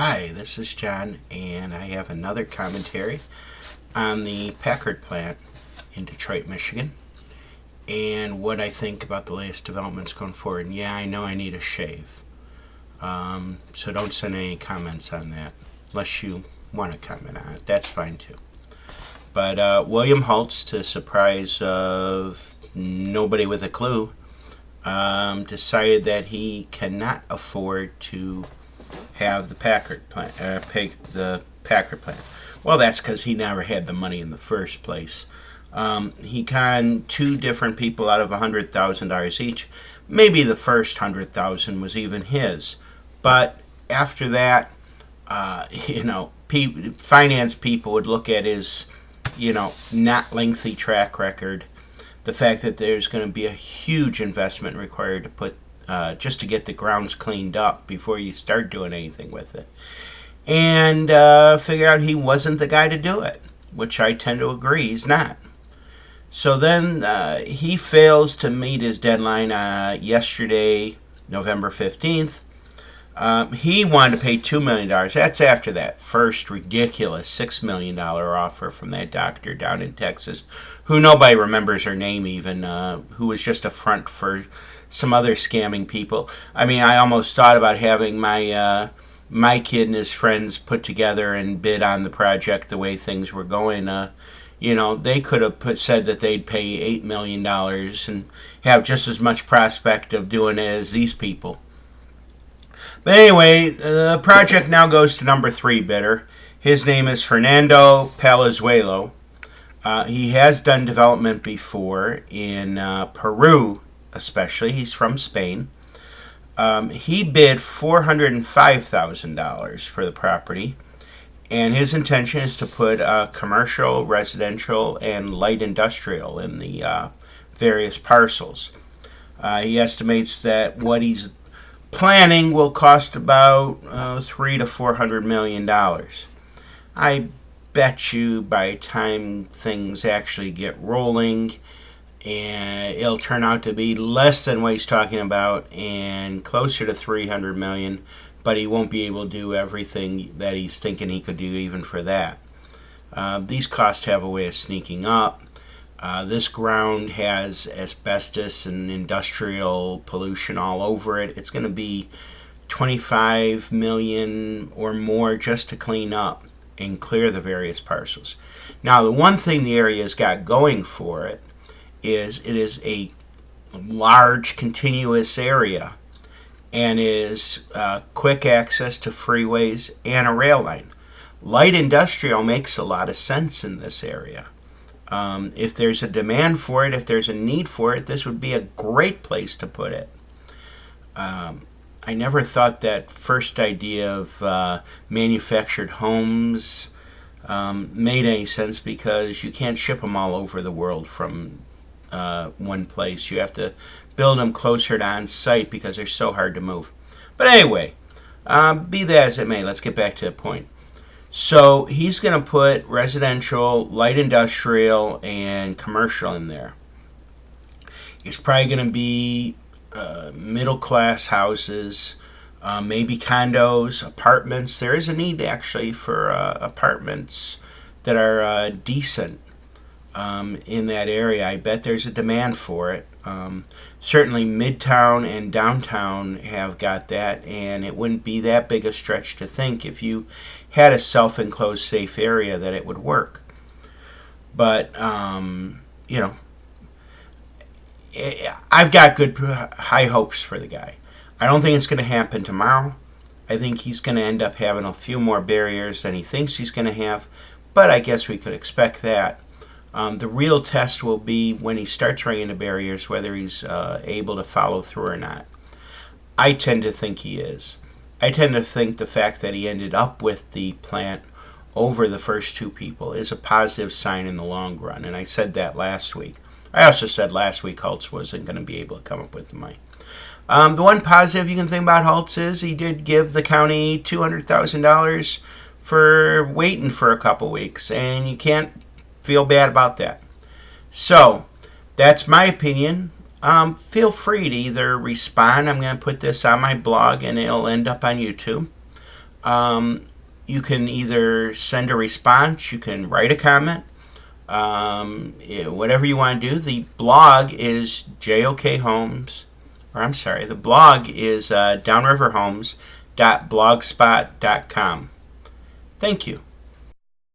Hi, this is John, and I have another commentary on the Packard Plant in Detroit, Michigan, and what I think about the latest developments going forward. And yeah, I know I need a shave, so don't send any comments on that unless you want to comment on it. That's fine too. But William Hults, to the surprise of nobody with a clue, decided that he cannot afford to have the Packard plant, pay the Packard plant. Well, that's because he never had the money in the first place. He conned two different people out of $100,000 each. Maybe the first $100,000 was even his, but after that, finance people would look at his, not lengthy track record, the fact that there's going to be a huge investment required to put just to get the grounds cleaned up before you start doing anything with it. And figure out he wasn't the guy to do it, which I tend to agree he's not. So then he fails to meet his deadline yesterday, November 15th. He wanted to pay $2 million. That's after that first ridiculous $6 million offer from that doctor down in Texas, who nobody remembers her name even, who was just a front for some other scamming people. I mean, I almost thought about having my kid and his friends put together and bid on the project the way things were going. They could have said that they'd pay $8 million and have just as much prospect of doing it as these people. But anyway, the project now goes to number 3 bidder. His name is Fernando Palazuelo. He has done development before in Peru, especially. He's from Spain. He bid $405,000 for the property, and his intention is to put commercial, residential, and light industrial in the various parcels. He estimates that what he's planning will cost about $300 to $400 million. I bet you by the time things actually get rolling, and it'll turn out to be less than what he's talking about and closer to $300 million, but he won't be able to do everything that he's thinking he could do even for that. These costs have a way of sneaking up. This ground has asbestos and industrial pollution all over it. It's going to be $25 million or more just to clean up and clear the various parcels. Now, the one thing the area's got going for it is a large continuous area and is quick access to freeways and a rail line. Light industrial makes a lot of sense in this area. If there's a demand for it, if there's a need for it, this would be a great place to put it. I never thought that first idea of manufactured homes made any sense because you can't ship them all over the world from one place. You have to build them closer to on site because they're so hard to move. But anyway, be that as it may, let's get back to the point. So he's going to put residential, light industrial, and commercial in there. It's probably going to be middle-class houses, maybe condos, apartments. There is a need actually for apartments that are decent in that area. I bet there's a demand for it. Certainly Midtown and downtown have got that, and it wouldn't be that big a stretch to think if you had a self-enclosed safe area that it would work. But I've got good high hopes for the guy. I don't think it's going to happen tomorrow. I think he's going to end up having a few more barriers than he thinks he's going to have, but I guess we could expect that. The real test will be when he starts running into barriers, whether he's able to follow through or not. I tend to think he is. I tend to think the fact that he ended up with the plant over the first two people is a positive sign in the long run, and I said that last week. I also said last week Hults wasn't going to be able to come up with the money. The one positive you can think about Hults is he did give the county $200,000 for waiting for a couple weeks, and you can't feel bad about that. So, that's my opinion. Feel free to either respond. I'm going to put this on my blog and it'll end up on YouTube. You can either send a response, you can write a comment, whatever you want to do. The blog is the blog is downriverhomes.blogspot.com. Thank you.